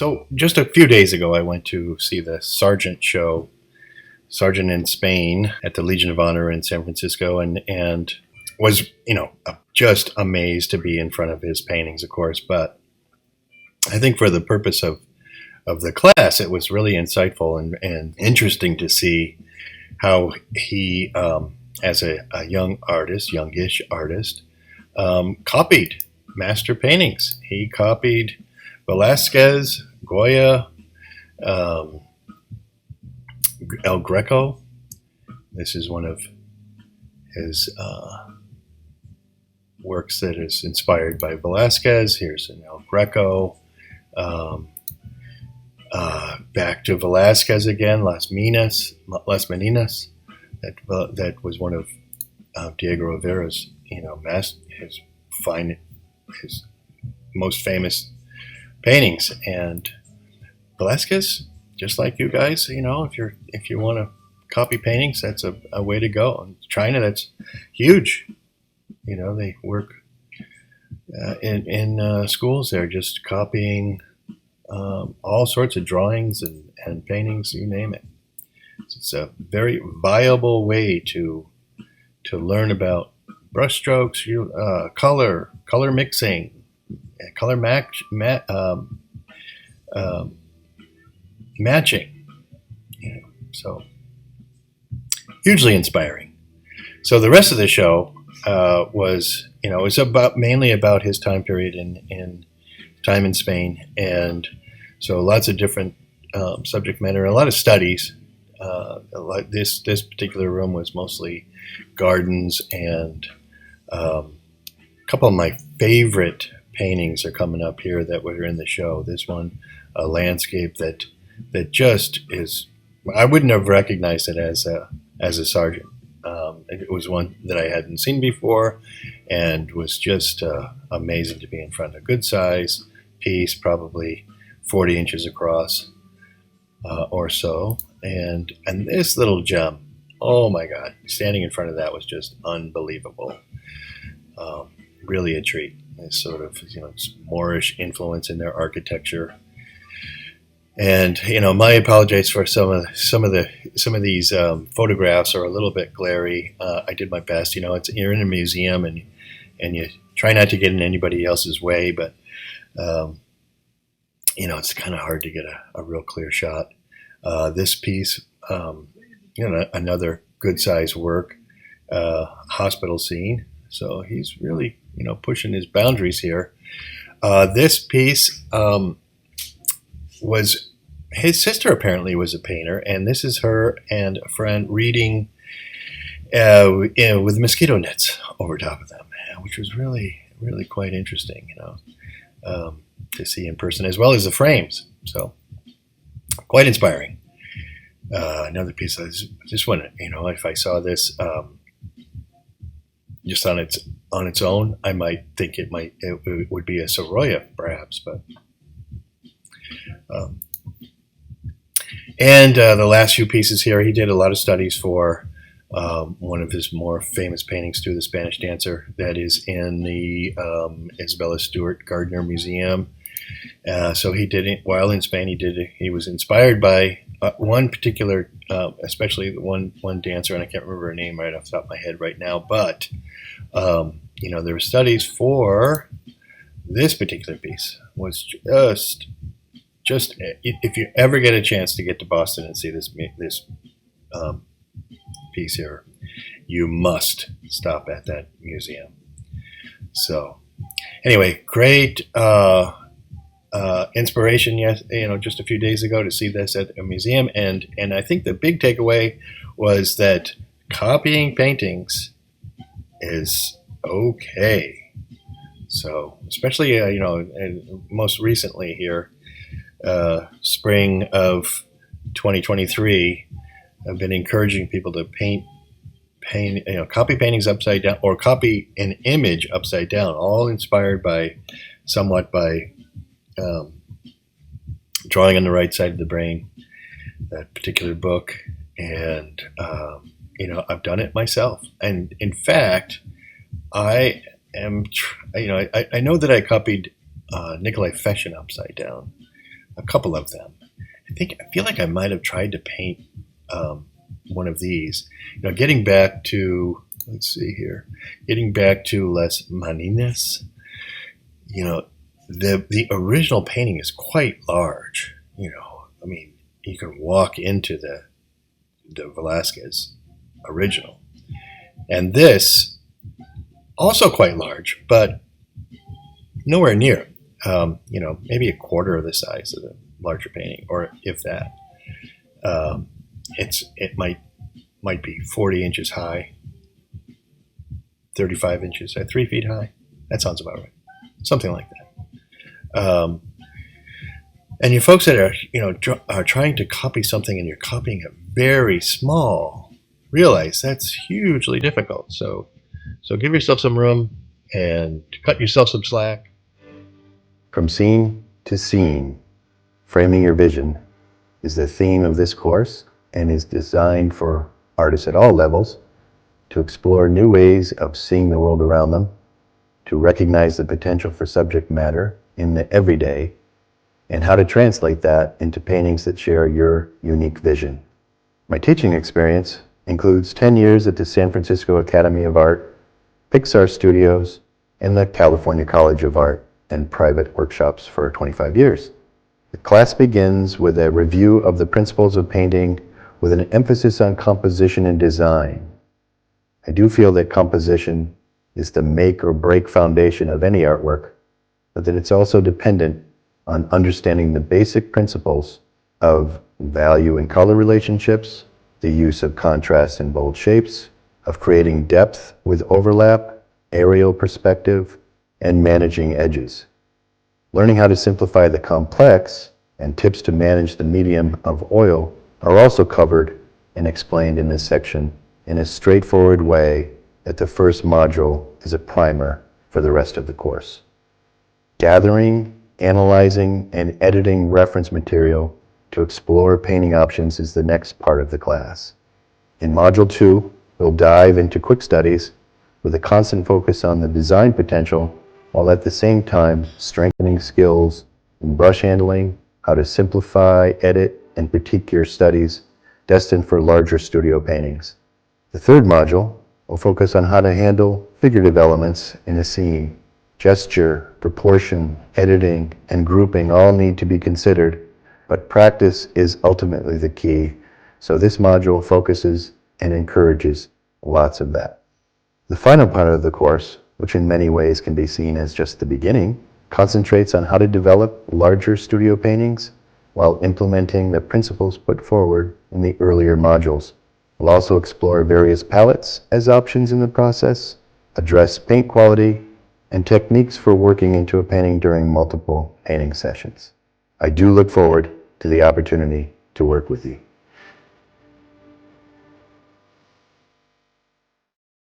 So just a few days ago, I went to see the Sargent show, Sargent in Spain, at the Legion of Honor in San Francisco, and was just amazed to be in front of his paintings, of course. But I think for the purpose of the class, it was really insightful and interesting to see how he, as a young artist, youngish artist, copied master paintings. He copied Velázquez, Goya, El Greco. This is one of his works that is inspired by Velázquez. Here's an El Greco. Back to Velázquez again, Las Meninas. That was one of Diego Rivera's, his most famous paintings. And Velázquez, just like you guys, if you want to copy paintings, that's a way to go. In China, that's huge. They work in schools. They're just copying all sorts of drawings and paintings, you name it. It's a very viable way to learn about brushstrokes, color mixing, color matching. So hugely inspiring. So the rest of the show was mainly about his time period in time in Spain, and so lots of different subject matter, a lot of studies. This particular room was mostly gardens, and a couple of my favorite paintings are coming up here that were in the show. This one, a landscape that just is. I wouldn't have recognized it as a Sargent. It was one that I hadn't seen before, and was just amazing to be in front of. A good size piece, probably 40 inches across or so, and this little gem. Oh my God! Standing in front of that was just unbelievable. Really a treat. This sort of Moorish influence in their architecture. And my apologies for some of these photographs are a little bit glary. I did my best. You're in a museum and you try not to get in anybody else's way, but it's kind of hard to get a real clear shot. This piece, another good size work, hospital scene. So he's really pushing his boundaries here. This piece. Was his sister apparently was a painter, and this is her and a friend reading with mosquito nets over top of them, which was really, really quite interesting, to see in person, as well as the frames. So quite inspiring. Another piece I just want to, if I saw this just on its own, I might think it would be a Sorolla perhaps, but. And the last few pieces here, he did a lot of studies for one of his more famous paintings, To the Spanish Dancer, that is in the Isabella Stewart Gardner Museum. So he did it while in Spain. He was inspired by one particular, especially one dancer, and I can't remember her name right off the top of my head right now. But there were studies for this particular piece. Was just if you ever get a chance to get to Boston and see this piece here, you must stop at that museum. So anyway, great inspiration. Yes, just a few days ago to see this at a museum, and I think the big takeaway was that copying paintings is okay. So especially most recently here. Spring of 2023, I've been encouraging people to copy paintings upside down, or copy an image upside down, all inspired somewhat by drawing on the right side of the brain, that particular book. And, I've done it myself. And in fact, I am, I know that I copied Nikolai Feshin upside down. a couple of them. I feel like I might have tried to paint one of these. Getting back to, let's see here, getting back to Les Manines, the original painting is quite large. I mean, you can walk into the Velázquez original. And this, also quite large, but nowhere near, maybe a quarter of the size of the larger painting, or if that. It might be 40 inches high, 35 inches, 3 feet high. That sounds about right. Something like that. And you folks that are trying to copy something and you're copying it very small, realize that's hugely difficult. So give yourself some room and cut yourself some slack. From scene to scene, framing your vision is the theme of this course and is designed for artists at all levels to explore new ways of seeing the world around them, to recognize the potential for subject matter in the everyday, and how to translate that into paintings that share your unique vision. My teaching experience includes 10 years at the San Francisco Academy of Art, Pixar Studios, and the California College of Art, and private workshops for 25 years. The class begins with a review of the principles of painting with an emphasis on composition and design. I do feel that composition is the make or break foundation of any artwork, but that it's also dependent on understanding the basic principles of value and color relationships, the use of contrast and bold shapes, of creating depth with overlap, aerial perspective, and managing edges. Learning how to simplify the complex and tips to manage the medium of oil are also covered and explained in this section in a straightforward way that the first module is a primer for the rest of the course. Gathering, analyzing, and editing reference material to explore painting options is the next part of the class. In Module 2, we'll dive into quick studies with a constant focus on the design potential, while at the same time strengthening skills in brush handling, how to simplify, edit, and critique your studies destined for larger studio paintings. The third module will focus on how to handle figurative elements in a scene. Gesture, proportion, editing, and grouping all need to be considered, but practice is ultimately the key, so this module focuses and encourages lots of that. The final part of the course, which in many ways can be seen as just the beginning, concentrates on how to develop larger studio paintings while implementing the principles put forward in the earlier modules. We'll also explore various palettes as options in the process, address paint quality, and techniques for working into a painting during multiple painting sessions. I do look forward to the opportunity to work with you.